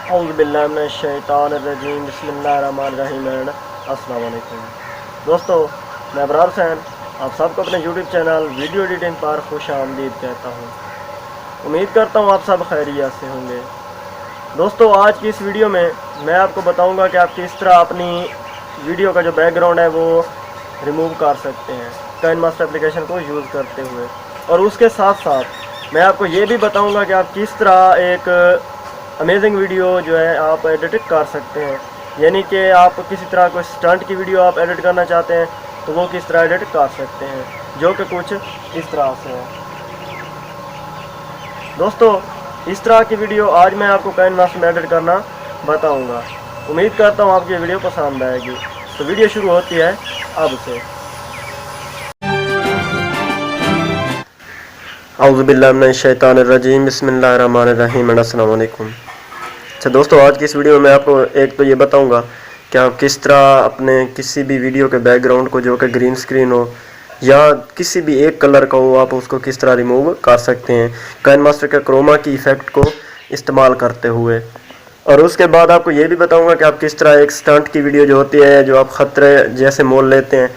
औज़ुबिल्लाहिमिनश्शैतानिर्रजीम बिस्मिल्लाहिर्रहमानिर्रहीम। अस्सलाम वालेकुम दोस्तों, मैं अबरार हुसैन आप सबको अपने यूट्यूब चैनल वीडियो एडिटिंग पर खुश आमदीद कहता हूँ। उम्मीद करता हूँ आप सब खैरियत से होंगे। दोस्तों, आज की इस वीडियो में मैं आपको बताऊँगा कि आप किस तरह अपनी वीडियो का जो बैकग्राउंड है वो रिमूव कर सकते हैं काइनमास्टर एप्लीकेशन को यूज़ करते हुए। और उसके साथ साथ मैं आपको ये भी बताऊँगा कि आप किस तरह एक अमेजिंग वीडियो जो है आप एडिट कर सकते हैं। यानी कि आप किसी तरह कोई स्टंट की वीडियो आप एडिट करना चाहते हैं तो वो किस तरह एडिट कर सकते हैं, जो कि कुछ इस तरह से है। दोस्तों, इस तरह की वीडियो आज मैं आपको काइनमास्टर में एडिट करना बताऊंगा। उम्मीद करता हूँ आपको ये वीडियो पसंद आएगी। तो वीडियो शुरू होती है अब से। औज़ुबिल्लाहिमिनश्शैतानिर्रजीम बिस्मिल्लाहिर्रहमानिर्रहीम। अस्सलाम वालेकुम। अच्छा दोस्तों, आज की इस वीडियो में आपको एक तो ये बताऊंगा कि आप किस तरह अपने किसी भी वीडियो के बैकग्राउंड को, जो कि ग्रीन स्क्रीन हो या किसी भी एक कलर का हो, आप उसको किस तरह रिमूव कर सकते हैं काइनमास्टर के क्रोमा की इफ़ेक्ट को इस्तेमाल करते हुए। और उसके बाद आपको ये भी बताऊंगा कि आप किस तरह एक स्टंट की वीडियो जो होती है, जो आप ख़तरे जैसे मोल लेते हैं,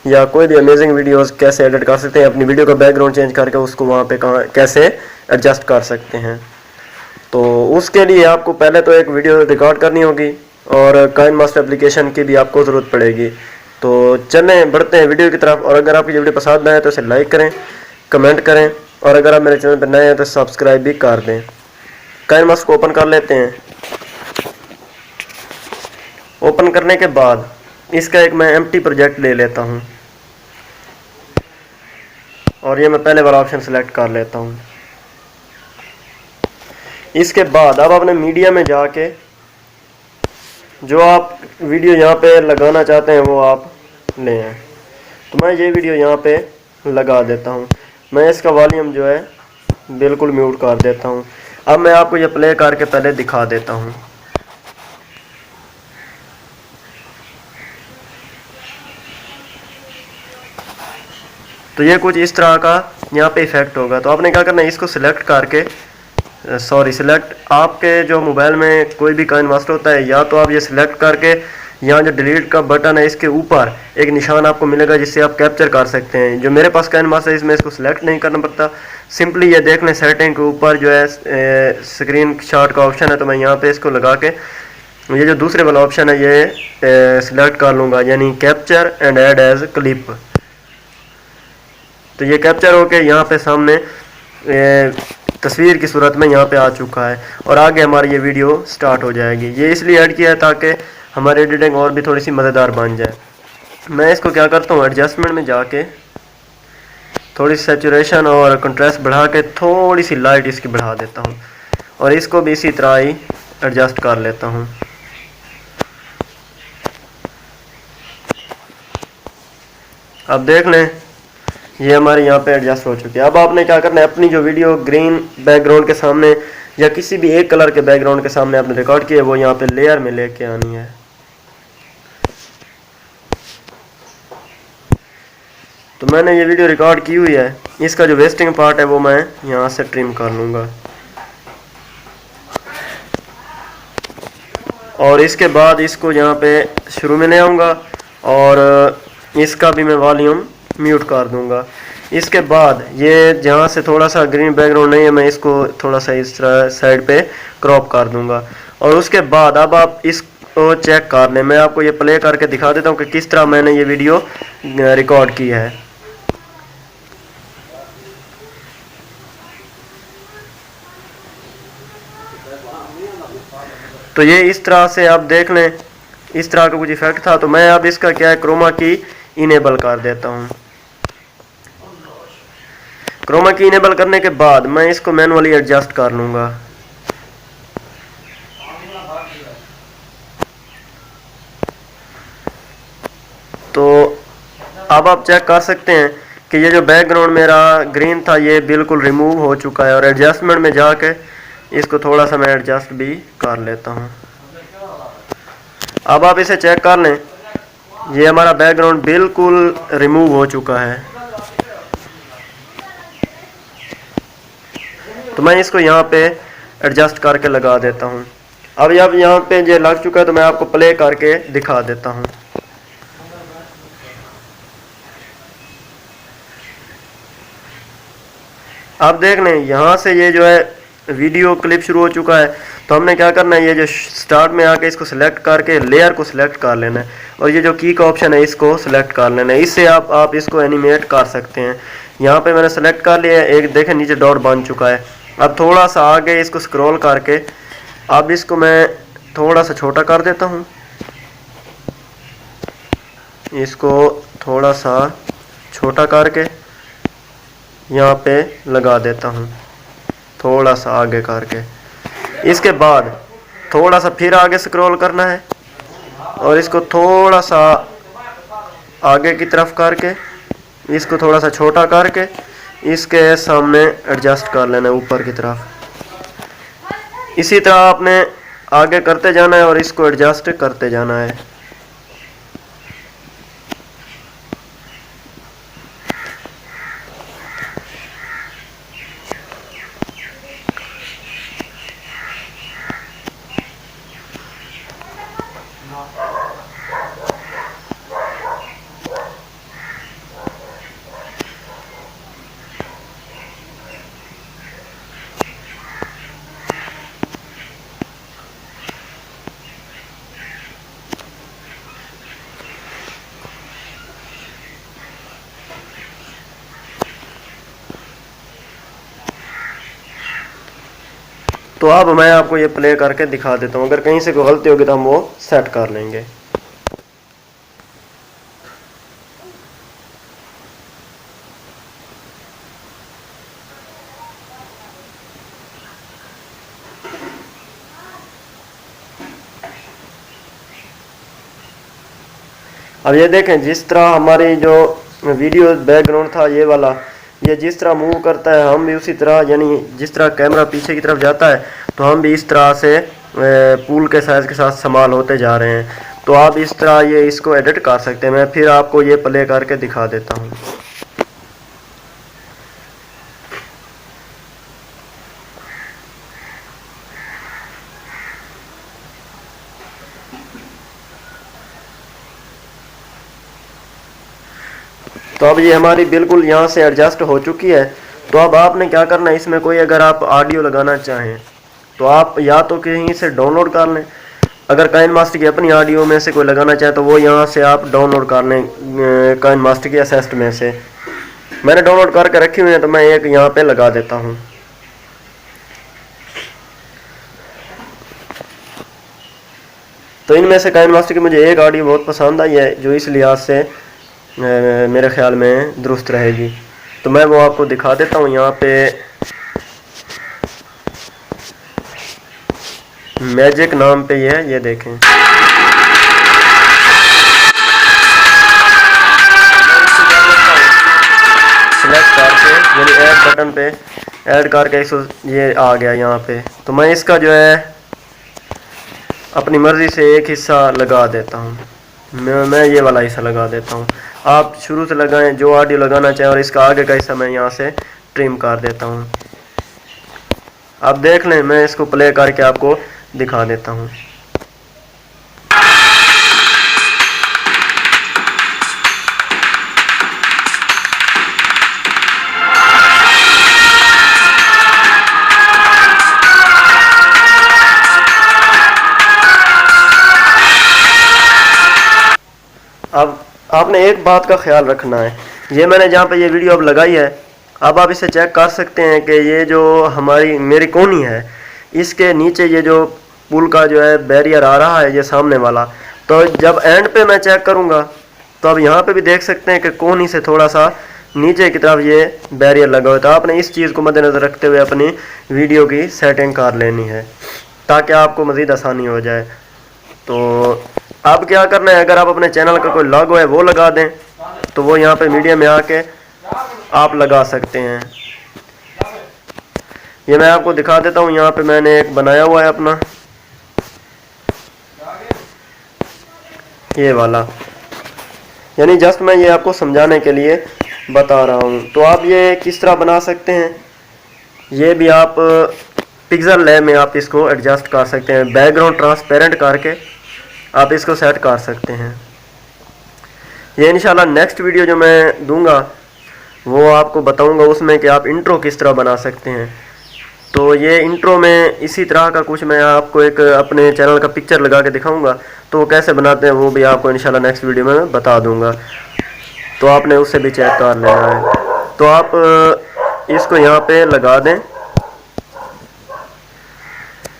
या कोई भी अमेजिंग वीडियोस कैसे एडिट कर सकते हैं, अपनी वीडियो का बैकग्राउंड चेंज करके उसको वहाँ पे कहाँ कैसे एडजस्ट कर सकते हैं। तो उसके लिए आपको पहले तो एक वीडियो रिकॉर्ड करनी होगी और काइनमास्टर एप्लीकेशन की भी आपको ज़रूरत पड़ेगी। तो चलें बढ़ते हैं वीडियो की तरफ। और अगर आपकी वीडियो पसंद आए तो इसे लाइक करें, कमेंट करें, और अगर आप मेरे चैनल पर नए हैं तो सब्सक्राइब भी कर दें। काइनमास्टर को ओपन कर लेते हैं। ओपन करने के बाद इसका एक मैं एम्प्टी प्रोजेक्ट ले लेता हूँ और ये मैं पहले वाला ऑप्शन सेलेक्ट कर लेता हूँ। इसके बाद अब अपने मीडिया में जाके जो आप वीडियो यहाँ पे लगाना चाहते हैं वो आप ले आए। तो मैं ये वीडियो यहाँ पे लगा देता हूँ। मैं इसका वॉल्यूम जो है बिल्कुल म्यूट कर देता हूँ। अब मैं आपको ये प्ले करके पहले दिखा देता हूँ। तो ये कुछ इस तरह का यहाँ पे इफेक्ट होगा। तो आपने क्या करना है, इसको सिलेक्ट करके सिलेक्ट आपके जो मोबाइल में कोई भी काइनमास्टर होता है, या तो आप ये सिलेक्ट करके यहाँ जो डिलीट का बटन है इसके ऊपर एक निशान आपको मिलेगा जिससे आप कैप्चर कर सकते हैं। जो मेरे पास काइनमास्टर है इसमें इसको सिलेक्ट नहीं करना पड़ता, सिंपली ये देख लें सेटिंग के ऊपर जो है स्क्रीन शॉट का ऑप्शन है। तो मैं यहाँ पे इसको लगा के ये जो दूसरे वाला ऑप्शन है ये सिलेक्ट कर लूँगा, यानी capture and add as clip. तो ये कैप्चर होके यहाँ पे सामने तस्वीर की सूरत में यहाँ पे आ चुका है और आगे हमारी ये वीडियो स्टार्ट हो जाएगी। ये इसलिए ऐड किया है ताकि हमारी एडिटिंग और भी थोड़ी सी मज़ेदार बन जाए। मैं इसको क्या करता हूँ, एडजस्टमेंट में जाके थोड़ी सैचुरेशन और कंट्रास्ट बढ़ा के थोड़ी सी लाइट इसकी बढ़ा देता हूँ और इसको भी इसी तरह ही एडजस्ट कर लेता हूँ। अब देख लें ये हमारे यहाँ पे एडजस्ट हो चुकी है। अब आपने क्या करना है, अपनी जो वीडियो ग्रीन बैकग्राउंड के सामने या किसी भी एक कलर के बैकग्राउंड के सामने आपने रिकॉर्ड किया है वो यहाँ पे लेयर में लेके आनी है। तो मैंने ये वीडियो रिकॉर्ड की हुई है, इसका जो वेस्टिंग पार्ट है वो मैं यहाँ से ट्रिम कर लूँगा। और इसके बाद इसको यहाँ पे शुरू में ले आऊँगा और इसका भी मैं वॉल्यूम म्यूट कर दूंगा। इसके बाद ये जहाँ से थोड़ा सा ग्रीन बैकग्राउंड नहीं है, मैं इसको थोड़ा सा इस तरह साइड पे क्रॉप कर दूंगा। और उसके बाद अब आप इसको चेक कर लें। मैं आपको ये प्ले करके दिखा देता हूँ कि किस तरह मैंने ये वीडियो रिकॉर्ड की है। तो ये इस तरह से आप देख लें, इस तरह का कुछ इफेक्ट था। तो मैं अब इसका क्या है, क्रोमा की इनेबल कर देता हूँ। क्रोमा की इनेबल करने के बाद मैं इसको मैनुअली एडजस्ट कर लूँगा। तो अब आप चेक कर सकते हैं कि ये जो बैकग्राउंड मेरा ग्रीन था ये बिल्कुल रिमूव हो चुका है। और एडजस्टमेंट में जाके इसको थोड़ा सा मैं एडजस्ट भी कर लेता हूँ। अब आप इसे चेक कर लें, ये हमारा बैकग्राउंड बिल्कुल रिमूव हो चुका है। तो मैं इसको यहाँ पे एडजस्ट करके लगा देता हूँ। अब यहाँ पे ये लग चुका है, तो मैं आपको प्ले करके दिखा देता हूँ। आप देख लें यहाँ से ये जो है वीडियो क्लिप शुरू हो चुका है। तो हमने क्या करना है, ये जो स्टार्ट में आके इसको सिलेक्ट करके लेयर को सिलेक्ट कर लेना है, और ये जो की का ऑप्शन है इसको सिलेक्ट कर लेना है। इससे आप इसको एनिमेट कर सकते हैं। यहाँ पे मैंने सेलेक्ट कर लिया है, एक देखें नीचे डॉट बन चुका है। अब थोड़ा सा आगे इसको स्क्रॉल करके अब इसको मैं थोड़ा सा छोटा कर देता हूँ, इसको थोड़ा सा छोटा करके यहाँ पे लगा देता हूँ, थोड़ा सा आगे करके। इसके बाद थोड़ा सा फिर आगे स्क्रॉल करना है और इसको थोड़ा सा आगे की तरफ करके इसको थोड़ा सा छोटा करके इसके सामने एडजस्ट कर लेना है ऊपर की तरफ। इसी तरह आपने आगे करते जाना है और इसको एडजस्ट करते जाना है। तो अब मैं आपको ये प्ले करके दिखा देता हूँ, अगर कहीं से कोई गलती होगी तो हम वो सेट कर लेंगे। अब ये देखें जिस तरह हमारी जो वीडियो बैकग्राउंड था ये वाला, ये जिस तरह मूव करता है हम भी उसी तरह, यानी जिस तरह कैमरा पीछे की तरफ जाता है तो हम भी इस तरह से पूल के साइज के साथ संभाल होते जा रहे हैं। तो आप इस तरह ये इसको एडिट कर सकते हैं। मैं फिर आपको ये प्ले करके दिखा देता हूँ। तो अब ये हमारी बिल्कुल यहाँ से एडजस्ट हो चुकी है। तो अब आपने क्या करना है, इसमें कोई अगर आप ऑडियो लगाना चाहें तो आप या तो कहीं से डाउनलोड कर लें, अगर काइनमास्टर की अपनी ऑडियो में से कोई लगाना चाहे तो वो यहाँ से आप डाउनलोड कर लें काइनमास्टर की असिस्ट में से। मैंने डाउनलोड करके रखी हुई है तो मैं एक यहाँ पे लगा देता हूँ। तो इनमें से काइनमास्टर की मुझे एक ऑडियो बहुत पसंद आई है जो इस लिहाज से मेरे ख्याल में दुरुस्त रहेगी। तो मैं वो आपको दिखा देता हूँ। यहाँ पे मैजिक नाम पे ये देखें। सिलेक्ट करके यानी ऐड बटन पे ऐड करके इसको ये आ गया यहाँ पे। तो मैं इसका जो है अपनी मर्ज़ी से एक हिस्सा लगा देता हूँ। मैं ये वाला हिस्सा लगा देता हूँ। आप शुरू से लगाएं जो ऑडियो लगाना चाहें, और इसका आगे का हिस्सा मैं यहाँ से ट्रिम कर देता हूँ। आप देख लें, मैं इसको प्ले करके आपको दिखा देता हूँ। अब आपने एक बात का ख्याल रखना है, ये मैंने जहाँ पे ये वीडियो अब लगाई है, अब आप इसे चेक कर सकते हैं कि ये जो मेरी कोनी है इसके नीचे ये जो पुल का जो है बैरियर आ रहा है ये सामने वाला। तो जब एंड पे मैं चेक करूँगा तो अब यहाँ पे भी देख सकते हैं कि कोनी से थोड़ा सा नीचे की तरफ ये बैरियर लगा हुआ है। तो आपने इस चीज़ को मद्देनज़र रखते हुए अपनी वीडियो की सेटिंग कर लेनी है ताकि आपको मज़ीद आसानी हो जाए। तो अब क्या करना है, अगर आप अपने चैनल का कोई लॉगो है वो लगा दें तो वो यहाँ पे मीडिया में आके आप लगा सकते हैं। ये मैं आपको दिखा देता हूँ। यहाँ पे मैंने एक बनाया हुआ है अपना ये वाला, यानी जस्ट मैं ये आपको समझाने के लिए बता रहा हूँ। तो आप ये किस तरह बना सकते हैं ये भी आप पिक्सल लैब में आप इसको एडजस्ट कर सकते हैं, बैकग्राउंड ट्रांसपेरेंट करके आप इसको सेट कर सकते हैं। ये इंशाल्लाह नेक्स्ट वीडियो जो मैं दूंगा वो आपको बताऊंगा उसमें कि आप इंट्रो किस तरह बना सकते हैं। तो ये इंट्रो में इसी तरह का कुछ मैं आपको एक अपने चैनल का पिक्चर लगा के दिखाऊंगा, तो वो कैसे बनाते हैं वो भी आपको इंशाल्लाह नेक्स्ट वीडियो में मैं बता दूंगा, तो आपने उससे भी चेक कर लेना है। तो आप इसको यहाँ पे लगा दें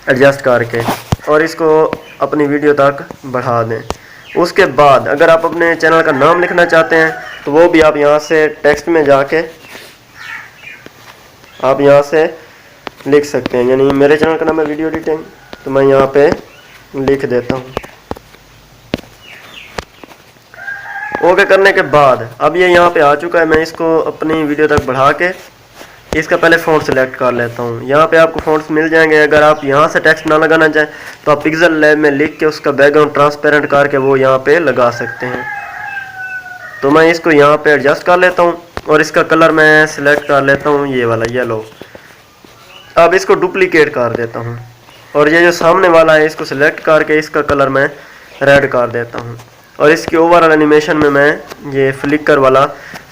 एडजस्ट करके और इसको अपनी वीडियो तक बढ़ा दें। उसके बाद अगर आप अपने चैनल का नाम लिखना चाहते हैं तो वो भी आप यहाँ से टेक्स्ट में जाके आप यहाँ से लिख सकते हैं। यानी मेरे चैनल का नाम है वीडियो एडिटिंग, तो मैं यहाँ पे लिख देता हूँ। ओके करने के बाद अब ये यहाँ पे आ चुका है। मैं इसको अपनी वीडियो तक बढ़ा के इसका पहले फ़ॉन्ट सेलेक्ट कर लेता हूँ। यहाँ पे आपको फ़ॉन्ट्स मिल जाएंगे। अगर आप यहाँ से टेक्स्ट ना लगाना चाहें तो आप पिक्सल लैब में लिख के उसका बैकग्राउंड ट्रांसपेरेंट करके वो यहाँ पे लगा सकते हैं। तो मैं इसको यहाँ पे एडजस्ट कर लेता हूँ और इसका कलर मैं सिलेक्ट कर लेता हूँ, ये वाला येलो। अब इसको डुप्लीकेट कर देता हूँ और ये जो सामने वाला है इसको सिलेक्ट करके इसका कलर मैं रेड कर देता हूँ और इसकी ओवरऑल एनिमेशन में मैं ये फ्लिकर वाला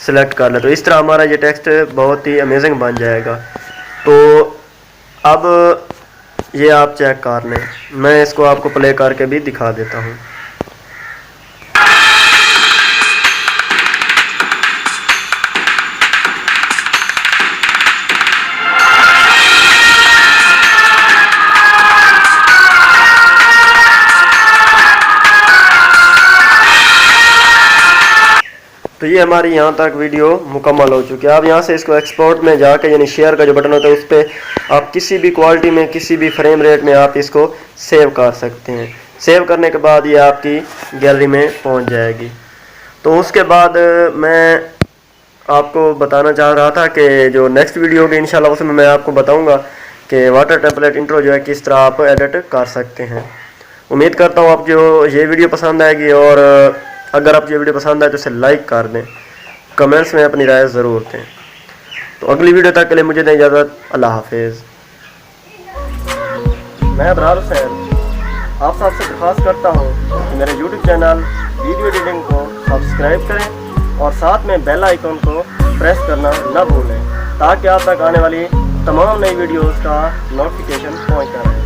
सिलेक्ट कर लेता हूँ। इस तरह हमारा ये टेक्स्ट बहुत ही अमेजिंग बन जाएगा। तो अब ये आप चेक कर लें, मैं इसको आपको प्ले करके भी दिखा देता हूँ। तो ये हमारी यहाँ तक वीडियो मुकम्मल हो चुकी है। आप यहाँ से इसको एक्सपोर्ट में जाके यानी शेयर का जो बटन होता है उस पर आप किसी भी क्वालिटी में किसी भी फ्रेम रेट में आप इसको सेव कर सकते हैं। सेव करने के बाद ये आपकी गैलरी में पहुँच जाएगी। तो उसके बाद मैं आपको बताना चाह रहा था कि जो नेक्स्ट वीडियो होगी इंशाल्लाह उसमें मैं आपको बताऊँगा कि वाटर टेम्पलेट इंट्रो जो है किस तरह आप एडिट कर सकते हैं। उम्मीद करता हूँ आपको ये वीडियो पसंद आएगी और अगर आपको ये वीडियो पसंद आए तो इसे लाइक कर दें, कमेंट्स में अपनी राय ज़रूर दें। तो अगली वीडियो तक के लिए मुझे दें इजाज़त। अल्लाह हाफिज़। मैं अबरार हुसैन आप सबसे दरख्वास्त करता हूँ कि मेरे यूट्यूब चैनल वीडियो एडिटिंग को सब्सक्राइब करें और साथ में बेल आइकन को प्रेस करना न भूलें ताकि आप तक आने वाली तमाम नई वीडियोज़ का नोटिफिकेशन पहुँचता रहे।